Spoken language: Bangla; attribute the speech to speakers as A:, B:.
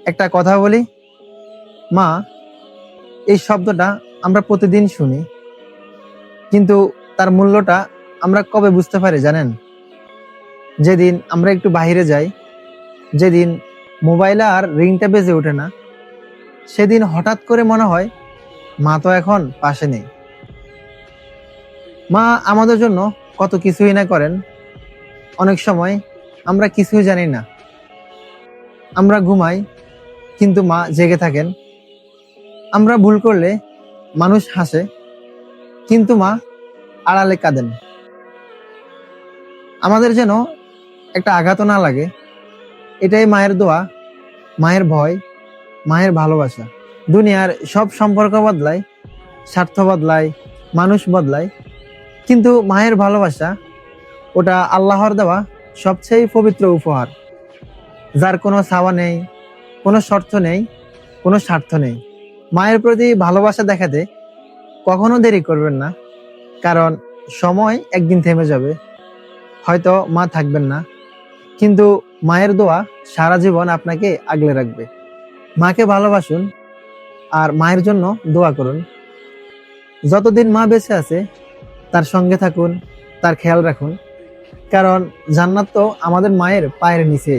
A: একটা কথা বলি, মা এই শব্দটা আমরা প্রতিদিন শুনি, কিন্তু তার মূল্যটা আমরা কবে বুঝতে পারি জানেন? যেদিন আমরা একটু বাইরে যাই, যেদিন মোবাইলে আর রিংটা বেজে ওঠে না, সেদিন হঠাৎ করে মনে হয় মা তো এখন পাশে নেই। মা আমাদের জন্য কত কিছুই না করেন। অনেক সময় আমরা কিছুই জানি না, আমরা ঘুমাই কিন্তু মা জেগে থাকেন। আমরা ভুল করলে মানুষ হাসে, কিন্তু মা আড়ালে কাঁদেন। আমাদের যেন একটা আঘাত না লাগে, এটাই মায়ের দোয়া, মায়ের ভয়, মায়ের ভালোবাসা। দুনিয়ার সব সম্পর্ক বদলায়, স্বার্থ বদলায়, মানুষ বদলায়, কিন্তু মায়ের ভালোবাসা, ওটা আল্লাহর দেওয়া সবচেয়ে পবিত্র উপহার, যার কোনো চাওয়া নেই, কোনো শর্ত নেই, কোনো স্বার্থ নেই। মায়ের প্রতি ভালোবাসা দেখাতে কখনো দেরি করবেন না, কারণ সময় একদিন থেমে যাবে। হয়তো মা থাকবেন না, কিন্তু মায়ের দোয়া সারা জীবন আপনাকে আগলে রাখবে। মাকে ভালোবাসুন আর মায়ের জন্য দোয়া করুন। যতদিন মা বেঁচে আছে তার সঙ্গে থাকুন, তার খেয়াল রাখুন, কারণ জান্নাত তো আমাদের মায়ের পায়ের নিচে।